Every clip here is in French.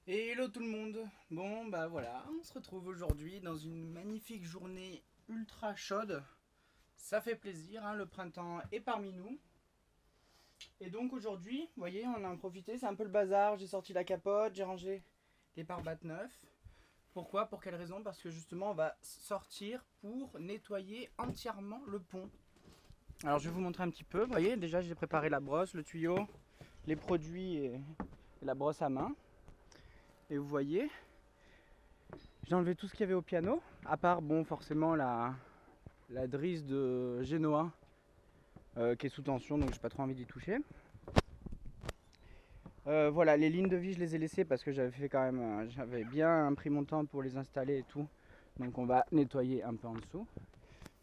Et hello tout le monde. Bon bah voilà, on se retrouve aujourd'hui dans une magnifique journée ultra chaude. Ça fait plaisir, hein, le printemps est parmi nous. Et donc aujourd'hui, vous voyez, on a en profité, c'est un peu le bazar. J'ai sorti la capote, j'ai rangé les pare-battes neufs. Pourquoi? Pour quelle raison? Parce que justement on va sortir pour nettoyer entièrement le pont. Alors je vais vous montrer un petit peu. Vous voyez, déjà j'ai préparé la brosse, le tuyau, les produits et la brosse à main. Et vous voyez, j'ai enlevé tout ce qu'il y avait au piano, à part bon forcément la drisse de Genoa qui est sous tension, donc j'ai pas trop envie d'y toucher. Voilà, les lignes de vie je les ai laissées parce que j'avais fait quand même, j'avais bien pris mon temps pour les installer et tout. Donc on va nettoyer un peu en dessous.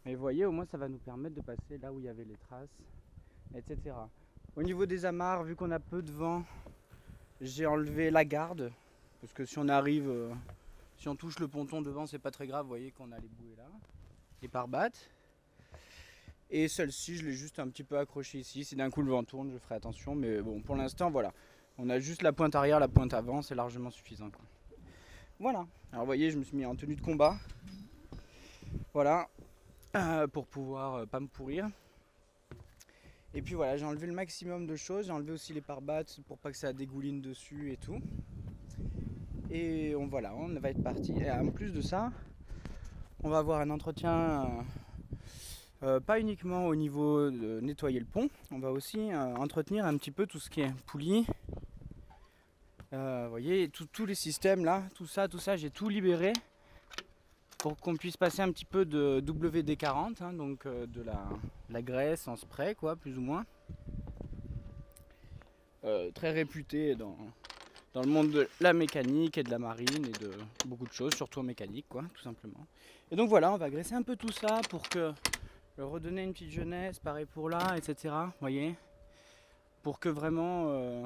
Mais vous voyez, au moins ça va nous permettre de passer là où il y avait les traces, etc. Au niveau des amarres, vu qu'on a peu de vent, j'ai enlevé la garde. Parce que si on arrive, si on touche le ponton devant, c'est pas très grave. Vous voyez qu'on a les bouées là, les pare-battes. Et celle-ci, je l'ai juste un petit peu accrochée ici. Si d'un coup le vent tourne, je ferai attention. Mais bon, pour l'instant, voilà. On a juste la pointe arrière, la pointe avant, c'est largement suffisant, quoi. Voilà. Alors vous voyez, je me suis mis en tenue de combat. Voilà. Pour pouvoir pas me pourrir. Et puis voilà, j'ai enlevé le maximum de choses. J'ai enlevé aussi les pare-battes pour pas que ça dégouline dessus et tout. Et voilà, on va être parti. Et en plus de ça, on va avoir un entretien pas uniquement au niveau de nettoyer le pont, on va aussi entretenir un petit peu tout ce qui est poulie. Vous voyez, tous les systèmes là, tout ça, j'ai tout libéré pour qu'on puisse passer un petit peu de WD-40, hein, donc de la graisse en spray, quoi, plus ou moins. Très réputé dans le monde de la mécanique et de la marine et de beaucoup de choses, surtout en mécanique, quoi, tout simplement. Et donc voilà, on va graisser un peu tout ça pour que redonner une petite jeunesse, pareil pour là, etc. Vous voyez, pour que vraiment,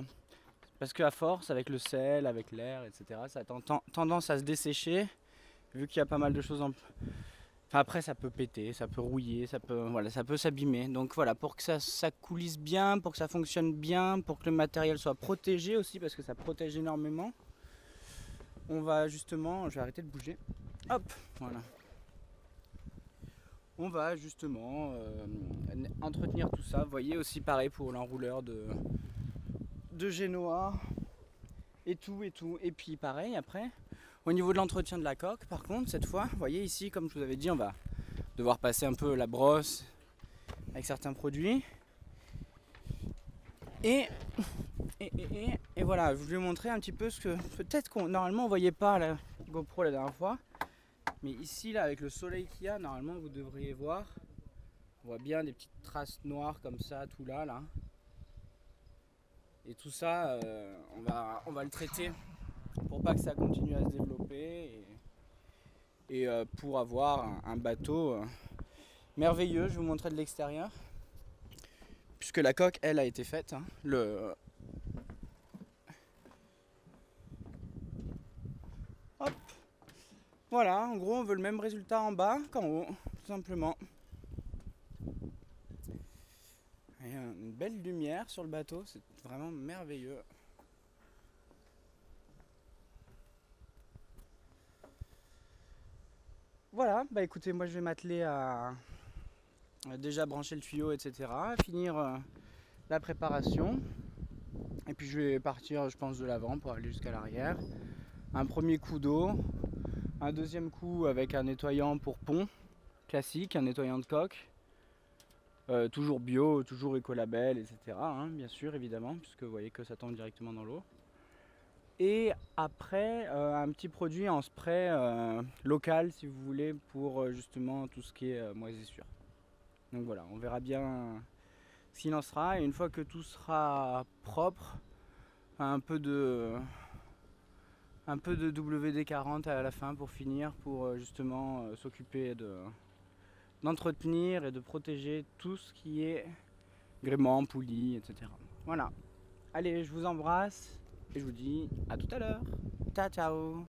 parce qu'à force, avec le sel, avec l'air, etc., ça a tendance à se dessécher, vu qu'il y a pas mal de choses en... Enfin, après, ça peut péter, ça peut rouiller, voilà, ça peut s'abîmer. Donc voilà, pour que ça coulisse bien, pour que ça fonctionne bien, pour que le matériel soit protégé aussi, parce que ça protège énormément, on va justement... Je vais arrêter de bouger. Hop, voilà. On va justement entretenir tout ça. Vous voyez aussi pareil pour l'enrouleur de Genoa et tout et tout. Et puis pareil après, au niveau de l'entretien de la coque, par contre, cette fois, vous voyez ici, comme je vous avais dit, on va devoir passer un peu la brosse avec certains produits. Et, et voilà, je vous vais montrer un petit peu ce que peut-être qu'on normalement on voyait pas à la GoPro la dernière fois. Mais ici là avec le soleil qu'il y a, normalement vous devriez voir. On voit bien des petites traces noires comme ça, tout là, là. Et tout ça, on va le traiter pour pas que ça continue à se développer et pour avoir un bateau merveilleux. Je vais vous montrer de l'extérieur. Puisque la coque, elle, a été faite. Hein. Hop. Voilà, en gros, on veut le même résultat en bas qu'en haut, tout simplement. Et une belle lumière sur le bateau, c'est vraiment merveilleux. Voilà, bah écoutez, moi je vais m'atteler à déjà brancher le tuyau, etc. Finir la préparation. Et puis je vais partir, je pense, de l'avant pour aller jusqu'à l'arrière. Un premier coup d'eau, un deuxième coup avec un nettoyant pour pont classique, un nettoyant de coque. Toujours bio, toujours écolabel, etc. Hein, bien sûr, évidemment, puisque vous voyez que ça tombe directement dans l'eau. Et après, un petit produit en spray local, si vous voulez, pour justement tout ce qui est moisissure. Donc voilà, on verra bien ce qu'il en sera. Et une fois que tout sera propre, un peu de WD-40 à la fin pour finir, pour justement s'occuper d'entretenir et de protéger tout ce qui est gréement, poulie, etc. Voilà. Allez, je vous embrasse et je vous dis à tout à l'heure. Ciao, ciao.